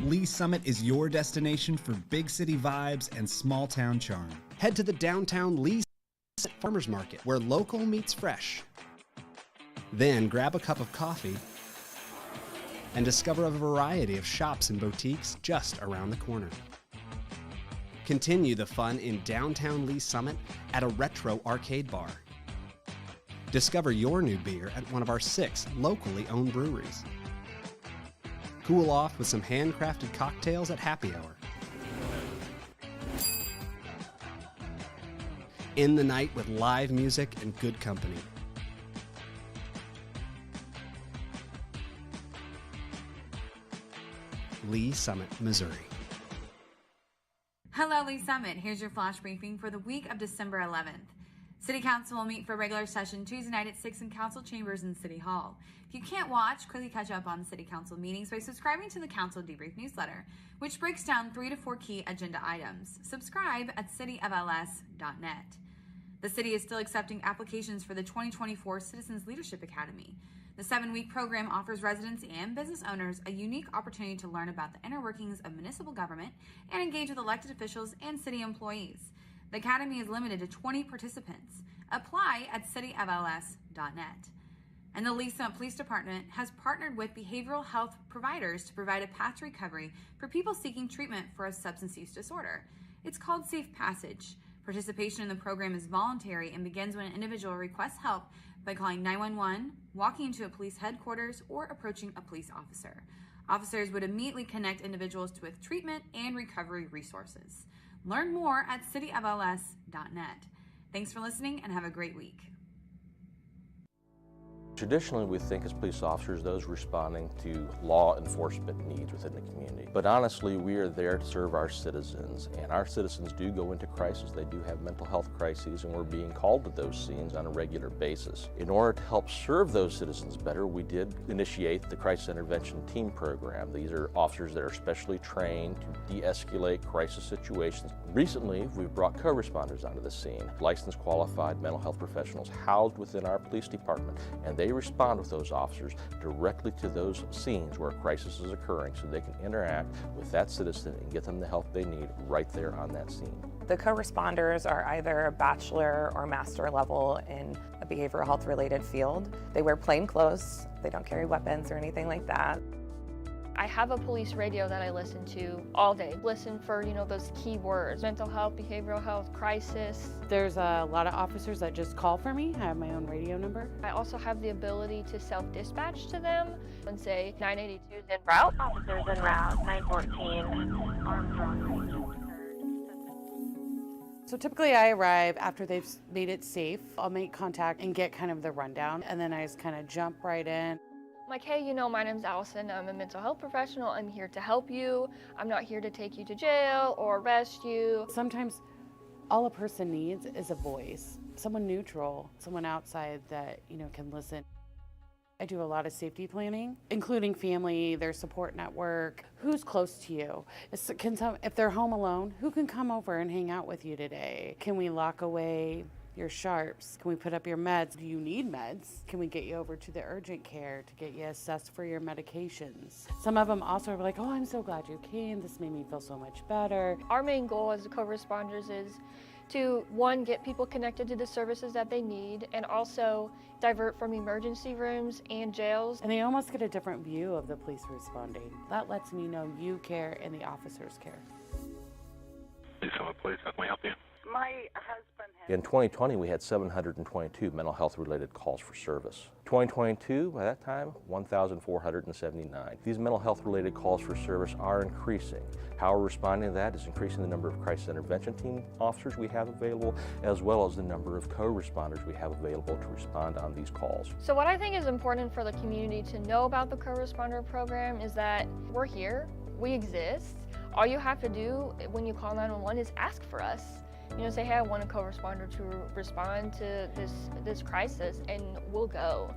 Lee Summit is your destination for big city vibes and small town charm. Head to the downtown Lee Summit Farmers Market, where local meets fresh. Then grab a cup of coffee and discover a variety of shops and boutiques just around the corner. Continue the fun in downtown Lee Summit at a retro arcade bar. Discover your new beer at one of our 6 locally owned breweries. Cool off with some handcrafted cocktails at happy hour. End the night with live music and good company. Lee Summit, Missouri. Hello, Lee Summit. Here's your flash briefing for the week of December 11th. City Council will meet for regular session Tuesday night at 6 in Council Chambers in City Hall. If you can't watch, quickly catch up on City Council meetings by subscribing to the Council Debrief newsletter, which breaks down 3 to 4 key agenda items. Subscribe at cityofls.net. The city is still accepting applications for the 2024 Citizens Leadership Academy. The 7-week program offers residents and business owners a unique opportunity to learn about the inner workings of municipal government and engage with elected officials and city employees. The Academy is limited to 20 participants. Apply at cityofls.net. And the Lee Summit Police Department has partnered with behavioral health providers to provide a path to recovery for people seeking treatment for a substance use disorder. It's called Safe Passage. Participation in the program is voluntary and begins when an individual requests help by calling 911, walking into a police headquarters, or approaching a police officer. Officers would immediately connect individuals with treatment and recovery resources. Learn more at cityofls.net. Thanks for listening and have a great week. Traditionally, we think as police officers, those responding to law enforcement needs within the community. But honestly, we are there to serve our citizens, and our citizens do go into crisis. They do have mental health crises, and we're being called to those scenes on a regular basis. In order to help serve those citizens better, we did initiate the Crisis Intervention Team Program. These are officers that are specially trained to de-escalate crisis situations. Recently, we've brought co-responders onto the scene, licensed qualified mental health professionals housed within our police department, and they respond with those officers directly to those scenes where a crisis is occurring so they can interact with that citizen and get them the help they need right there on that scene. The co-responders are either a bachelor or master level in a behavioral health related field. They wear plain clothes, they don't carry weapons or anything like that. I have a police radio that I listen to all day. Listen for, those key words: mental health, behavioral health, crisis. There's a lot of officers that just call for me. I have my own radio number. I also have the ability to self-dispatch to them and say 982 is en route. Officers en route, 914, Armstrong. So typically I arrive after they've made it safe. I'll make contact and get kind of the rundown, and then I just kind of jump right in. Like, hey, my name's Allison. I'm a mental health professional. I'm here to help you. I'm not here to take you to jail or arrest you. Sometimes all a person needs is a voice, someone neutral, someone outside that, can listen. I do a lot of safety planning, including family, their support network, who's close to you. If they're home alone, who can come over and hang out with you today? Can we lock away your sharps? Can we put up your meds? Do you need meds? Can we get you over to the urgent care to get you assessed for your medications? Some of them also are like, oh, I'm so glad you came. This made me feel so much better. Our main goal as co-responders is to, one, get people connected to the services that they need, and also divert from emergency rooms and jails. And they almost get a different view of the police responding. That lets me know you care and the officers care. Please come up, please. How can we help you? My husband has... In 2020, we had 722 mental health related calls for service. 2022, by that time, 1,479. These mental health related calls for service are increasing. How we're responding to that is increasing the number of crisis intervention team officers we have available, as well as the number of co-responders we have available to respond on these calls. So what I think is important for the community to know about the co-responder program is that we're here, we exist. All you have to do when you call 911 is ask for us. Say, hey, I want a co-responder to respond to this crisis, and we'll go.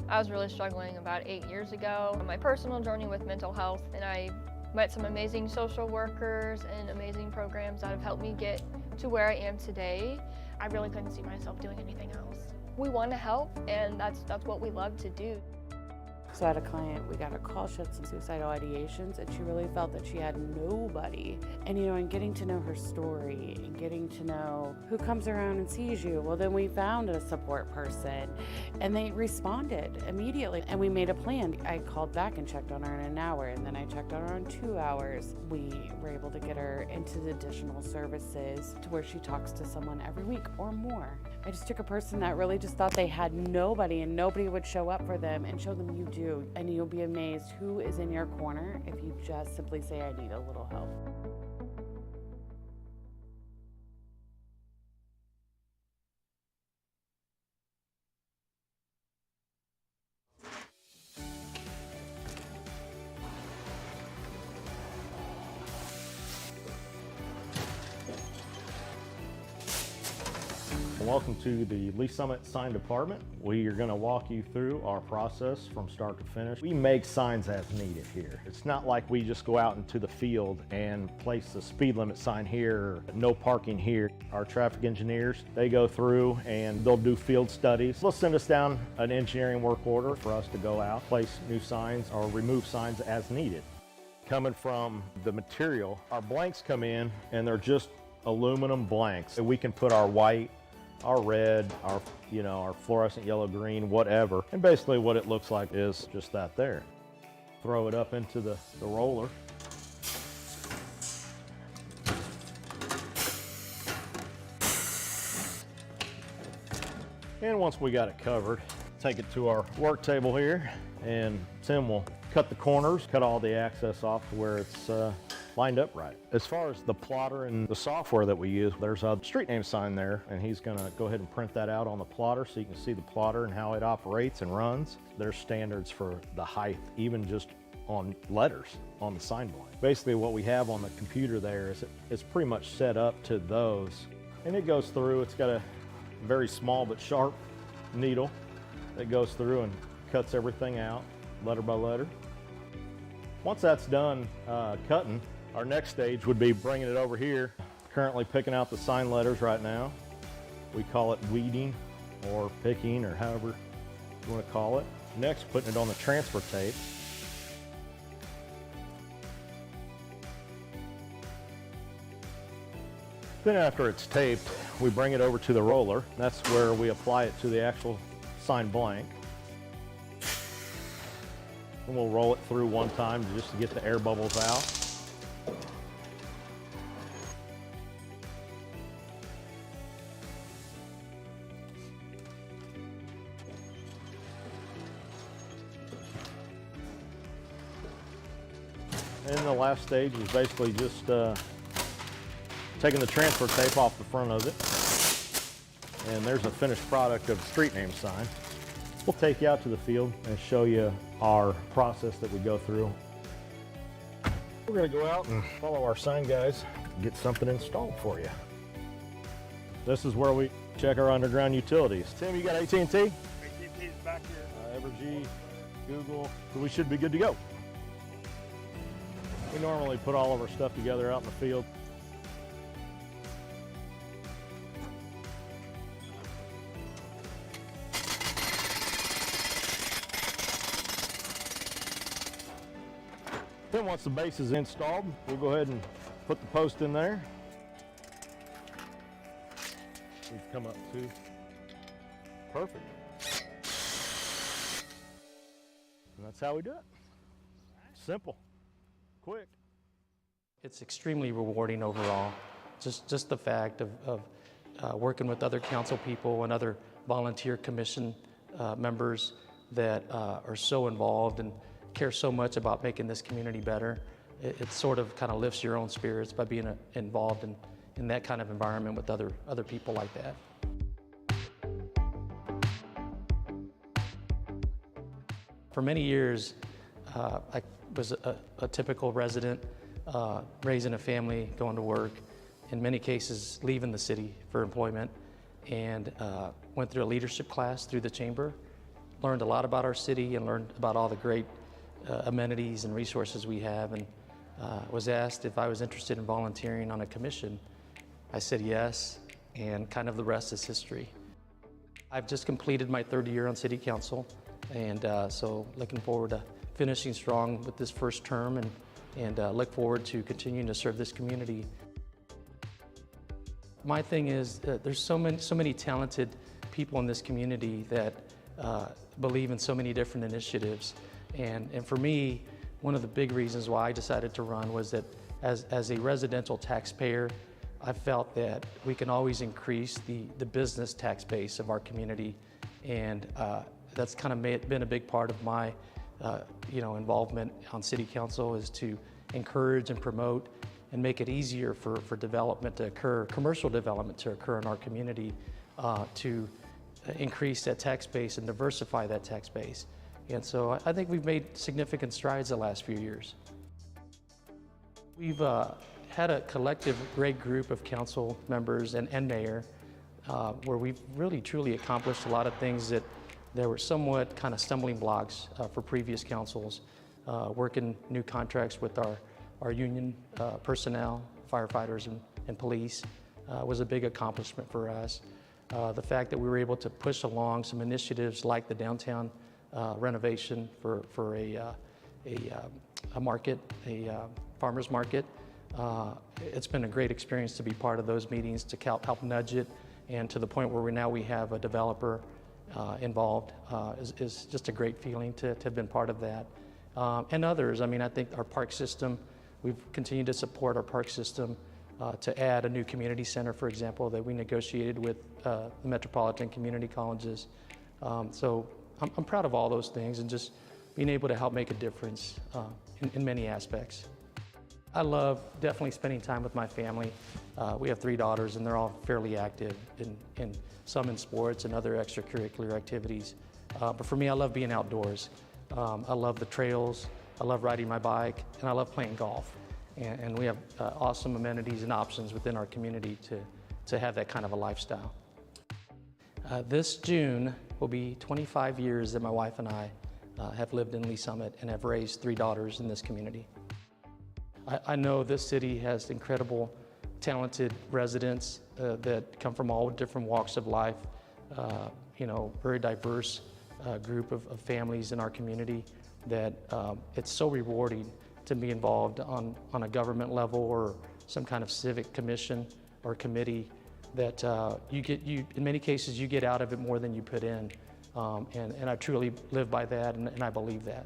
I was really struggling about 8 years ago on my personal journey with mental health, and I met some amazing social workers and amazing programs that have helped me get to where I am today. I really couldn't see myself doing anything else. We want to help, and that's what we love to do. So I had a client, we got a call, she had some suicidal ideations, and she really felt that she had nobody. And and getting to know her story and getting to know who comes around and sees you, well, then we found a support person and they responded immediately. And we made a plan. I called back and checked on her in an hour, and then I checked on her in 2 hours. We were able to get her into the additional services to where she talks to someone every week or more. I just took a person that really just thought they had nobody and nobody would show up for them, and show them you do. And you'll be amazed who is in your corner if you just simply say, I need a little help. Welcome to the Lee Summit Sign Department. We are going to walk you through our process from start to finish. We make signs as needed here. It's not like we just go out into the field and place a speed limit sign here, or no parking here. Our traffic engineers, they go through and they'll do field studies. They'll send us down an engineering work order for us to go out, place new signs or remove signs as needed. Coming from the material, our blanks come in and they're just aluminum blanks. We can put our white, our red, our fluorescent yellow, green, whatever. And basically what it looks like is just that there. Throw it up into the roller. And once we got it covered, take it to our work table here, and Tim will cut the corners, cut all the access off to where it's lined up right. As far as the plotter and the software that we use, there's a street name sign there, and he's gonna go ahead and print that out on the plotter so you can see the plotter and how it operates and runs. There's standards for the height, even just on letters on the sign blank. Basically what we have on the computer there is it's pretty much set up to those. And it goes through, it's got a very small but sharp needle that goes through and cuts everything out, letter by letter. Once that's done cutting, our next stage would be bringing it over here. Currently picking out the sign letters right now. We call it weeding or picking, or however you want to call it. Next, putting it on the transfer tape. Then after it's taped, we bring it over to the roller. That's where we apply it to the actual sign blank. And we'll roll it through one time just to get the air bubbles out. And the last stage is basically just taking the transfer tape off the front of it. And there's a finished product of the street name sign. We'll take you out to the field and show you our process that we go through. We're gonna go out and follow our sign guys, get something installed for you. This is where we check our underground utilities. Tim, you got AT&T? AT&T's back here. Evergy, Google, so we should be good to go. We normally put all of our stuff together out in the field. Then once the base is installed, we'll go ahead and put the post in there. We've come up to perfect. And that's how we do it. Simple. Quick. It's extremely rewarding overall. Just the fact of working with other council people and other volunteer commission members that are so involved and care so much about making this community better. It sort of kind of lifts your own spirits by being involved in that kind of environment with other people like that. For many years, I was a typical resident, raising a family, going to work, in many cases leaving the city for employment, and went through a leadership class through the chamber, learned a lot about our city and learned about all the great amenities and resources we have, and was asked if I was interested in volunteering on a commission. I said yes, and kind of the rest is history. I've just completed my third year on City Council. And so looking forward to finishing strong with this first term and look forward to continuing to serve this community. My thing is there's so many talented people in this community that believe in so many different initiatives. And for me, one of the big reasons why I decided to run was that as a residential taxpayer, I felt that we can always increase the business tax base of our community. And that's kind of been a big part of my involvement on City Council, is to encourage and promote and make it easier for development to occur, commercial development to occur in our community, to increase that tax base and diversify that tax base. And so I think we've made significant strides the last few years. We've had a collective great group of council members and mayor where we've really truly accomplished a lot of things that there were somewhat kind of stumbling blocks for previous councils. Working new contracts with our union personnel, firefighters and police was a big accomplishment for us. The fact that we were able to push along some initiatives like the downtown renovation for a market, a farmer's market. It's been a great experience to be part of those meetings, to help nudge it, and to the point where we have a developer involved is just a great feeling to have been part of that. And others, I mean, I think our park system, we've continued to support our park system to add a new community center, for example, that we negotiated with the Metropolitan Community Colleges. So I'm proud of all those things and just being able to help make a difference in many aspects. I love definitely spending time with my family. We have 3 daughters and they're all fairly active, in some in sports and other extracurricular activities. But for me, I love being outdoors. I love the trails, I love riding my bike, and I love playing golf. And we have awesome amenities and options within our community to have that kind of a lifestyle. This June will be 25 years that my wife and I have lived in Lee Summit and have raised 3 daughters in this community. I know this city has incredible, talented residents that come from all different walks of life, very diverse group of families in our community, that it's so rewarding to be involved on a government level or some kind of civic commission or committee, that in many cases you get out of it more than you put in. And I truly live by that, and I believe that.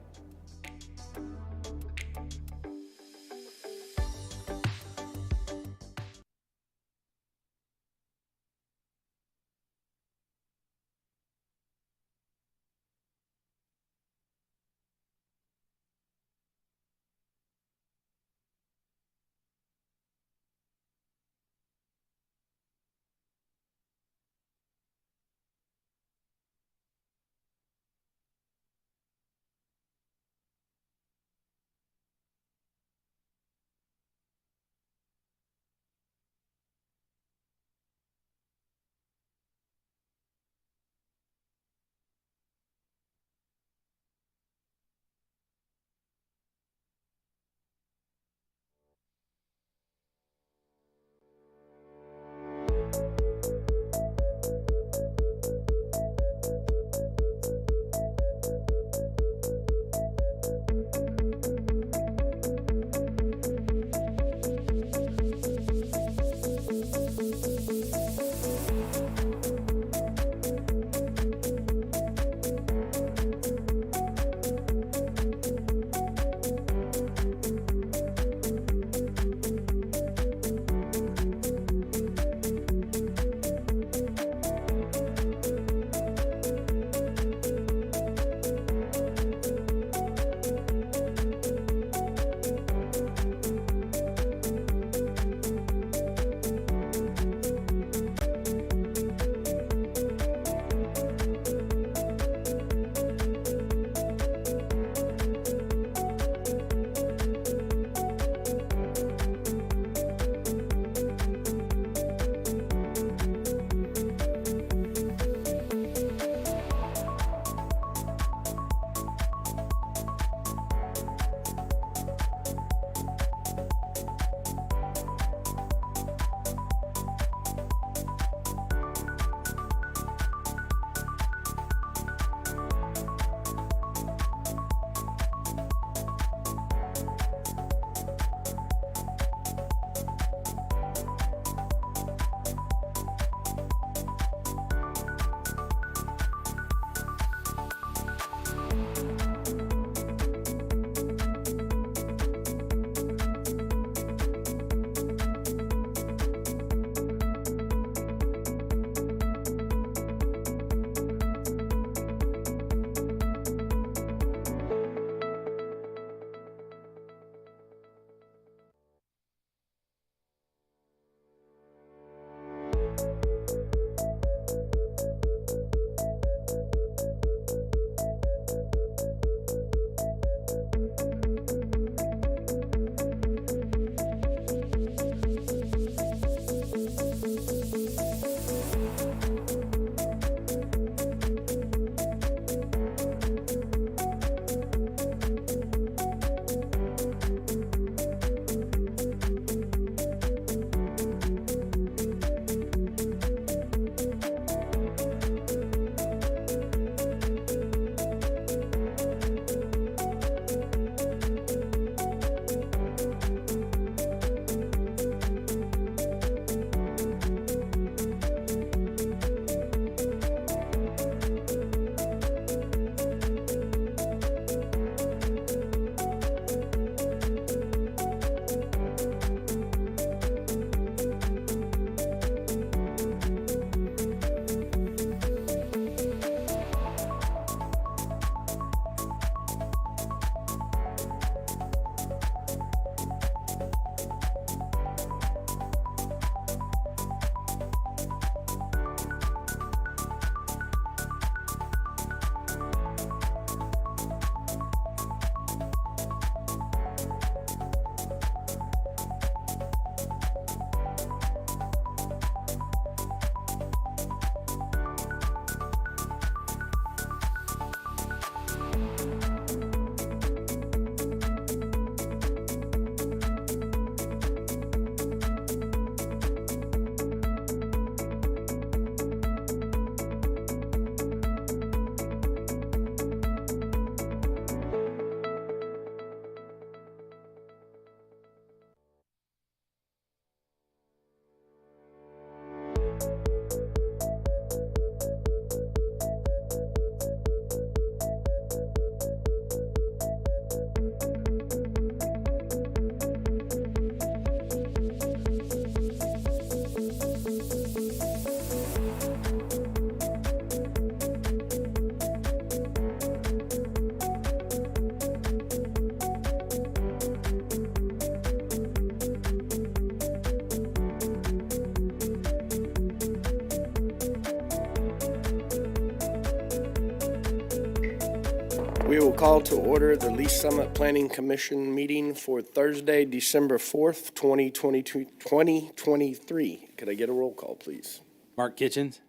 We will call to order the Lee's Summit Planning Commission meeting for Thursday, December 4th, 2023. Could I get a roll call, please? Mark Kitchens.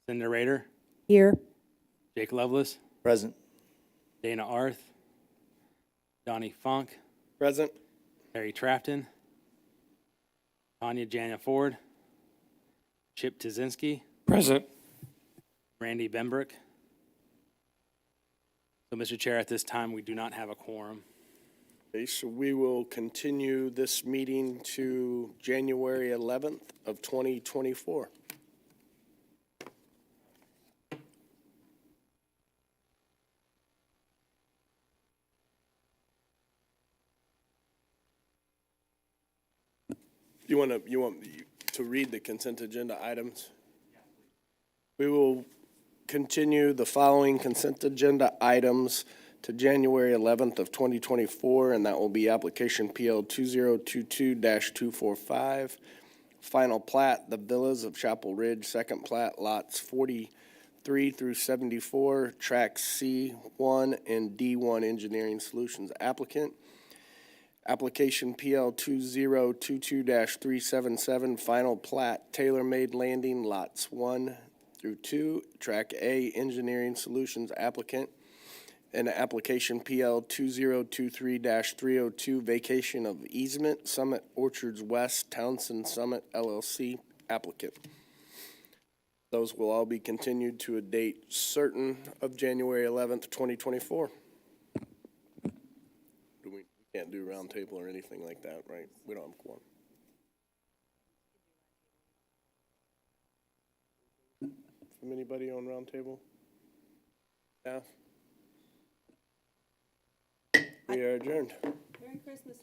Cinda Rader. Here. Jake Lovelace. Present. Dana Arth. Donnie Funk. Present. Harry Trafton. Tanya Jana Ford. Chip Tazinski. Present. Randy Bembrook. So, Mr. Chair, at this time, we do not have a quorum. Okay, so we will continue this meeting to January 11th of 2024. You want to read the consent agenda items? We will continue the following consent agenda items to January 11th of 2024, and that will be application PL 2022-245, final plat, the Villas of Chapel Ridge, second plat, lots 43 through 74, tracks C1 and D1 Engineering Solutions applicant. Application PL 2022-377, final plat, tailor-made landing, lots 1 through 2, track A, Engineering Solutions applicant, and application PL 2023-302, vacation of easement, Summit Orchards West, Townsend Summit LLC applicant. Those will all be continued to a date certain of January 11th, 2024. We can't do round table or anything like that, right? We don't have a quorum. From anybody on round table? Staff? We are adjourned. Merry Christmas.